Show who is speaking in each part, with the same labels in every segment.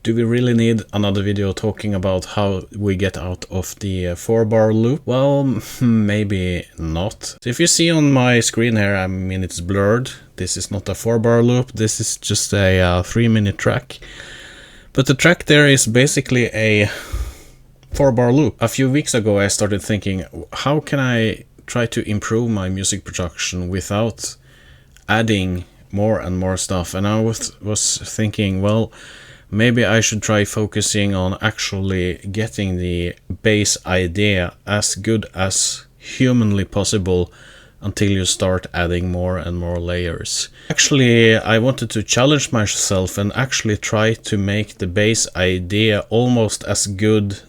Speaker 1: Do we really need another video talking about how we get out of the 4-bar loop? Well, maybe not. So if you see on my screen here, I mean it's blurred. This is not a 4-bar loop, this is just a 3-minute track. But the track there is basically a 4-bar loop. A few weeks ago I started thinking, how can I try to improve my music production without adding more and more stuff? And I was thinking, well, maybe I should try focusing on actually getting the bass idea as good as humanly possible until you start adding more and more layers. Actually, I wanted to challenge myself and actually try to make the bass idea almost as good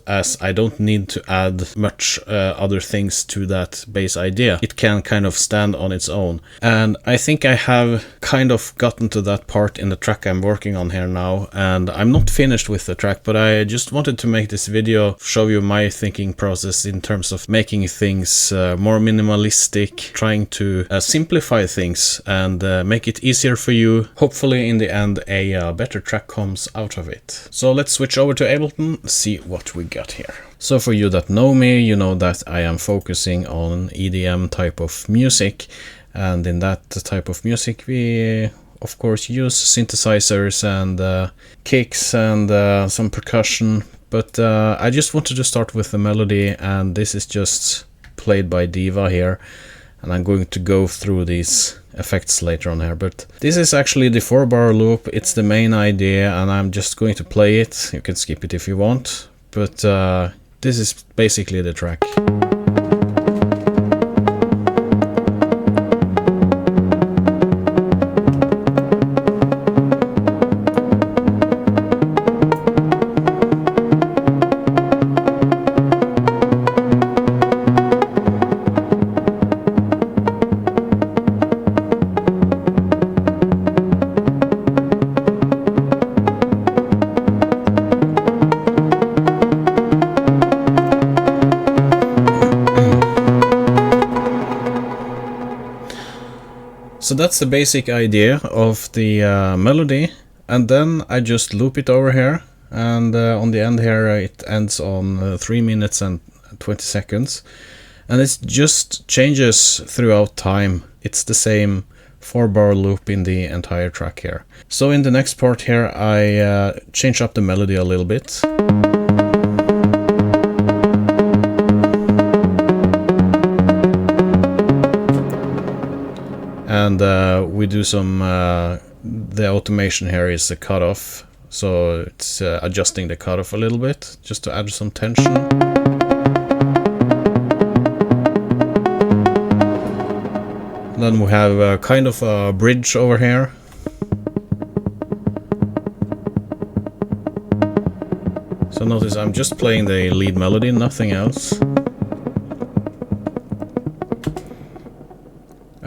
Speaker 1: as I don't need to add much other things to that bass idea. It can kind of stand on its own. And I think I have kind of gotten to that part in the track I'm working on here now. And I'm not finished with the track, but I just wanted to make this video, show you my thinking process in terms of making things more minimalistic, trying to simplify things and make it easier for you. Hopefully in the end a better track comes out of it. So let's switch over to Ableton, see what we got here. So for you that know me, you know that I am focusing on EDM type of music, and in that type of music we of course use synthesizers and kicks and some percussion, but I just wanted to start with the melody, and this is just played by Diva here. And I'm going to go through these effects later on here, but this is actually the 4-bar loop. It's the main idea, and I'm just going to play it. You can skip it if you want, but this is basically the track. So that's the basic idea of the melody, and then I just loop it over here, and on the end here it ends on 3 minutes and 20 seconds, and it just changes throughout time. It's the same 4-bar loop in the entire track here. So in the next part here I change up the melody a little bit. And we do some, the automation here is the cutoff, so it's adjusting the cutoff a little bit, just to add some tension. Then we have kind of a bridge over here. So notice I'm just playing the lead melody, nothing else.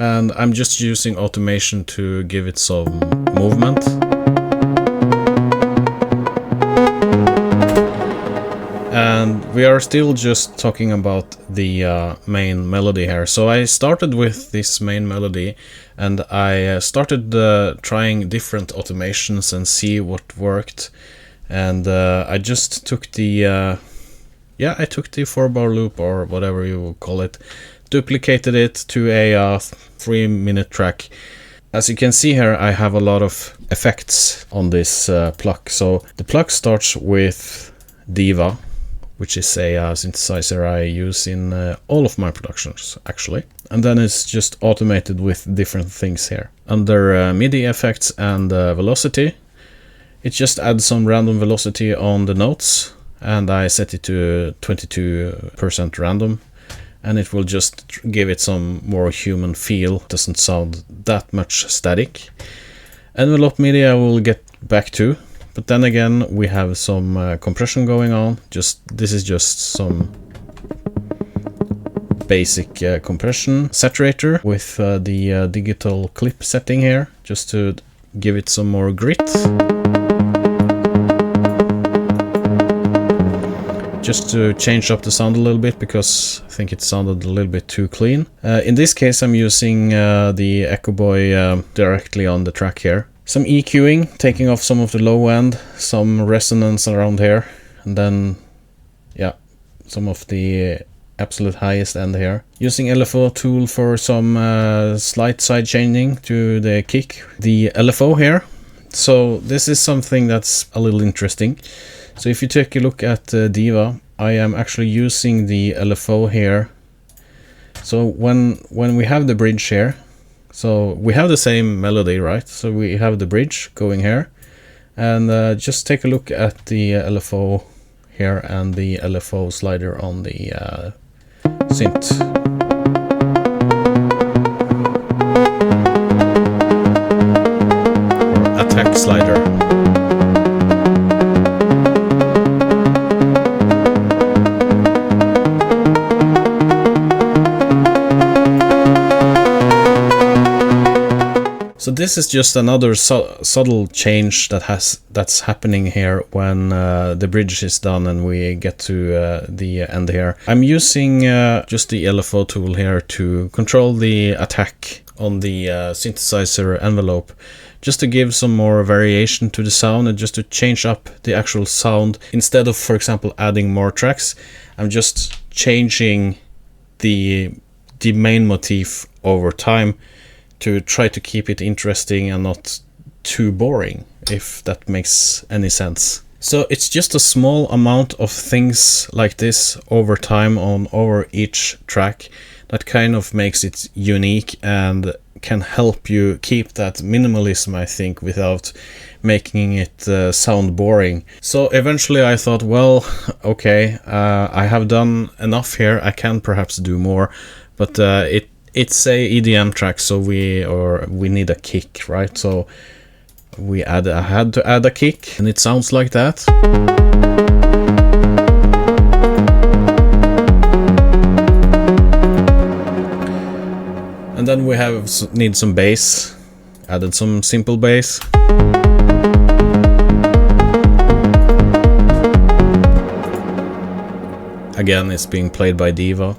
Speaker 1: And I'm just using automation to give it some movement. And we are still just talking about the main melody here. So I started with this main melody, and I started trying different automations and see what worked. And I just took the I took the 4-bar loop, or whatever you will call it, duplicated it to a 3-minute track. As you can see here, I have a lot of effects on this pluck. So the pluck starts with Diva, which is a synthesizer I use in all of my productions actually, and then it's just automated with different things here. Under MIDI effects and velocity, it just adds some random velocity on the notes, and I set it to 22% random, and it will just give it some more human feel. It doesn't sound that much static. Envelope MIDI I will get back to, but then again we have some compression going on. This is just some basic compression. Saturator with the digital clip setting here, just to give it some more grit. Just to change up the sound a little bit, because I think it sounded a little bit too clean. In this case I'm using the Echo Boy directly on the track here. Some EQing, taking off some of the low end, some resonance around here, and then, yeah, some of the absolute highest end here. Using LFO tool for some slight side changing to the kick. The LFO here. So this is something that's a little interesting. So if you take a look at Diva, I am actually using the LFO here. So when we have the bridge here, so we have the same melody, right? So we have the bridge going here, and just take a look at the LFO here and the LFO slider on the synth. Or attack slider. So this is just another subtle change that's happening here when the bridge is done and we get to the end here. I'm using just the LFO tool here to control the attack on the synthesizer envelope, just to give some more variation to the sound and just to change up the actual sound. Instead of, for example, adding more tracks, I'm just changing the main motif over time to try to keep it interesting and not too boring, if that makes any sense. So it's just a small amount of things like this over time over each track that kind of makes it unique and can help you keep that minimalism, I think, without making it sound boring. So eventually I thought, well, okay, I have done enough here, I can perhaps do more, but it's a EDM track, so we need a kick, right? So I had to add a kick, and it sounds like that. And then we need some bass. Added some simple bass. Again, it's being played by Diva.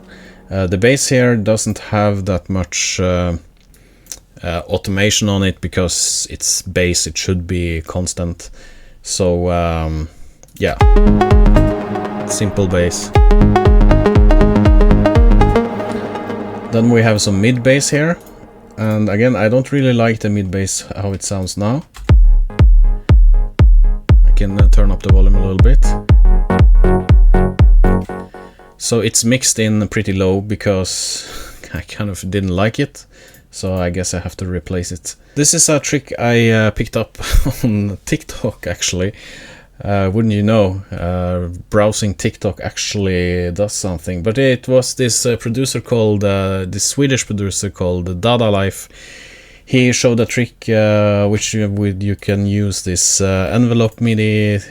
Speaker 1: The bass here doesn't have that much automation on it because it's bass, it should be constant. So yeah, simple bass. Then we have some mid bass here, and again, I don't really like the mid bass how it sounds now. I can turn up the volume a little bit. So it's mixed in pretty low because I kind of didn't like it, so I guess I have to replace it. This is a trick I picked up on TikTok, actually. Wouldn't you know, browsing TikTok actually does something. But it was this producer called, this Swedish producer called Dada Life. He showed a trick which you can use this envelope MIDI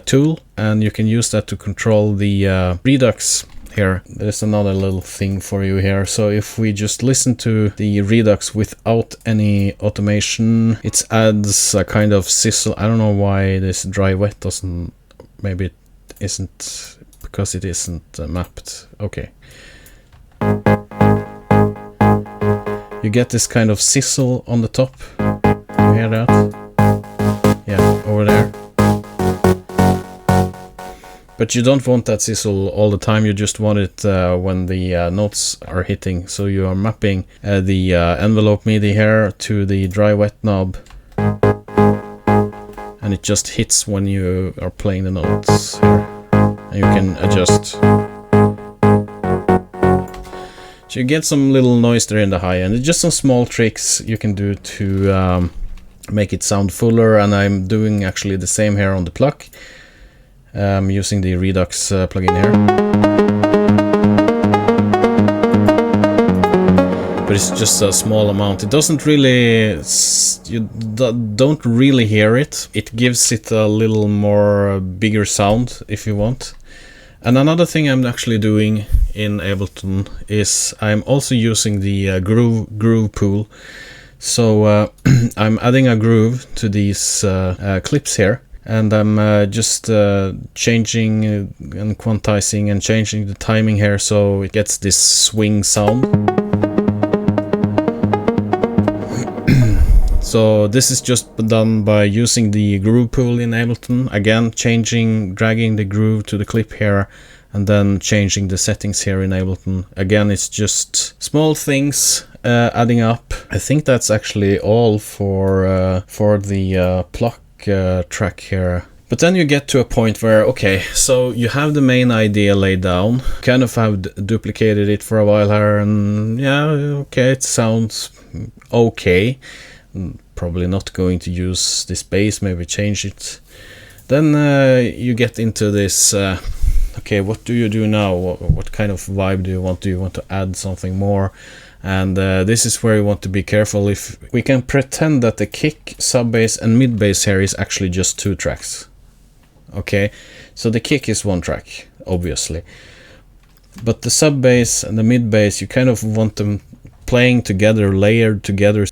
Speaker 1: tool, and you can use that to control the Redux here. There's another little thing for you here. So if we just listen to the Redux without any automation, it adds a kind of sizzle. I don't know why this dry wet doesn't, maybe it isn't because it isn't mapped. Okay. You get this kind of sizzle on the top. You hear that? Yeah, over there. But you don't want that sizzle all the time, you just want it when the notes are hitting. So you are mapping the envelope MIDI here to the dry wet knob. And it just hits when you are playing the notes here. And you can adjust. So you get some little noise there in the high end. It's just some small tricks you can do to make it sound fuller, and I'm doing actually the same here on the pluck. Using the Redux plugin here. But it's just a small amount. It doesn't really, you don't really hear it. It gives it a little more bigger sound if you want. And another thing I'm actually doing in Ableton is I'm also using the groove pool. So I'm adding a groove to these clips here, and I'm just changing and quantizing and changing the timing here so it gets this swing sound. So this is just done by using the groove pool in Ableton. Again, dragging the groove to the clip here, and then changing the settings here in Ableton. Again, it's just small things adding up. I think that's actually all for the pluck track here. But then you get to a point where, okay, so you have the main idea laid down, kind of have duplicated it for a while here, and yeah, okay, it sounds okay. Probably not going to use this bass, maybe change it. Then you get into this, okay, what do you do now? What kind of vibe do you want? Do you want to add something more? And this is where you want to be careful. If we can pretend that the kick, sub bass and mid bass here is actually just 2 tracks. Okay, so the kick is 1 track, obviously, but the sub bass and the mid bass, you kind of want them playing together, layered together.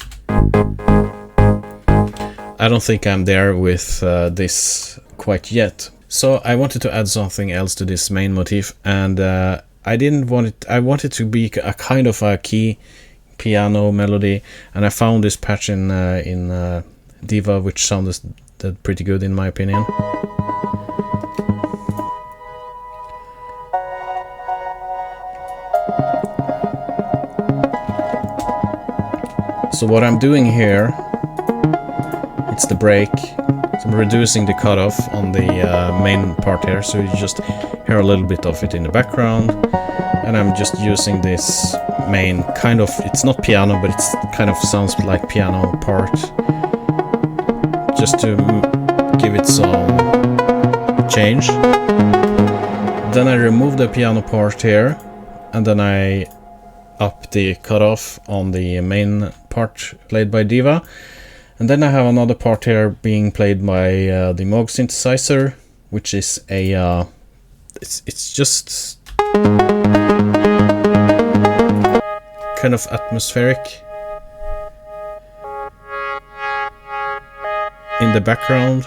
Speaker 1: I don't think I'm there with this quite yet. So I wanted to add something else to this main motif, and I didn't want it. I wanted to be a kind of a key piano melody, and I found this patch in Diva, which sounded pretty good in my opinion. So what I'm doing here, it's the break. So I'm reducing the cutoff on the main part here, so you just hear a little bit of it in the background. And I'm just using this main kind of, it's not piano, but it's kind of sounds like piano part, just to give it some change. Then I remove the piano part here, and then I up the cutoff on the main part played by Diva, and then I have another part here being played by the Moog synthesizer, which is a it's just kind of atmospheric in the background.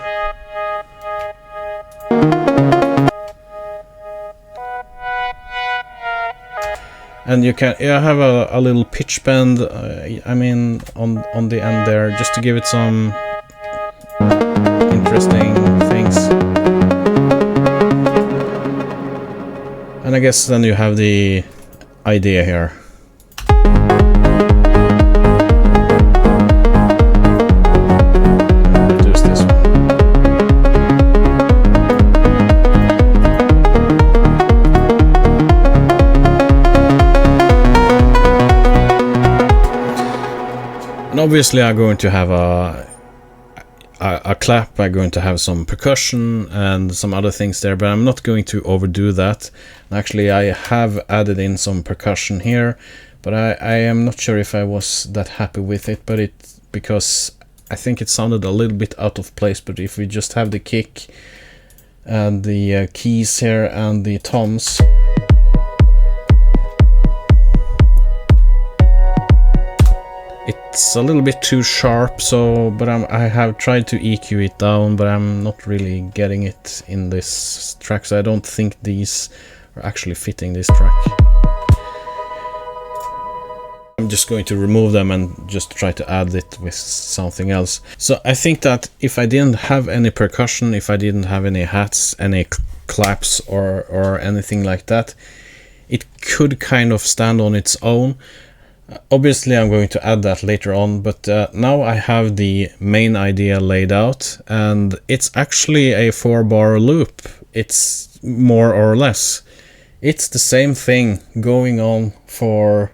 Speaker 1: And you can have a little pitch bend, I mean, on the end there, just to give it some interesting things. And I guess then you have the idea here. Reduce this one. And obviously I'm going to have a clap, I'm going to have some percussion and some other things there, but I'm not going to overdo that. Actually, I have added in some percussion here, but I am not sure if I was that happy with it, but because I think it sounded a little bit out of place. But if we just have the kick and the keys here and the toms, it's a little bit too sharp, so but I have tried to EQ it down, but I'm not really getting it in this track, so I don't think these are actually fitting this track. I'm just going to remove them and just try to add it with something else. So I think that if I didn't have any percussion, if I didn't have any hats, any claps or anything like that, it could kind of stand on its own. Obviously I'm going to add that later on, but now I have the main idea laid out, and it's actually a 4-bar loop. It's more or less. It's the same thing going on for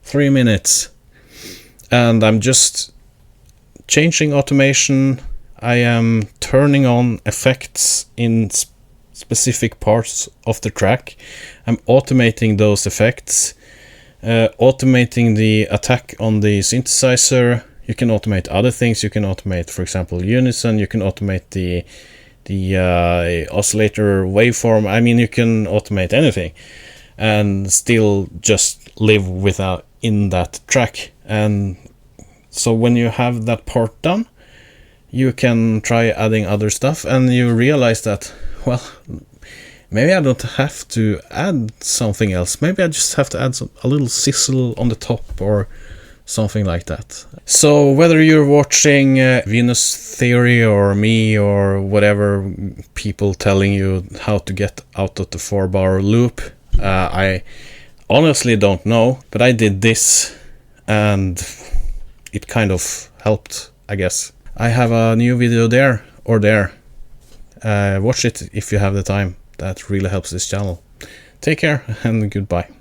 Speaker 1: 3 minutes, and I'm just changing automation. I am turning on effects in specific parts of the track. I'm automating those effects. Automating the attack on the synthesizer. You can automate other things. You can automate, for example, unison. You can automate the oscillator waveform. I mean, you can automate anything and still just live in that track. And so when you have that part done, you can try adding other stuff, and you realize that, well, maybe I don't have to add something else. Maybe I just have to add a little sizzle on the top, or something like that. So whether you're watching Venus Theory or me or whatever people telling you how to get out of the 4-bar loop, I honestly don't know, but I did this and it kind of helped, I guess. I have a new video there or there. Watch it if you have the time. That really helps this channel. Take care and goodbye.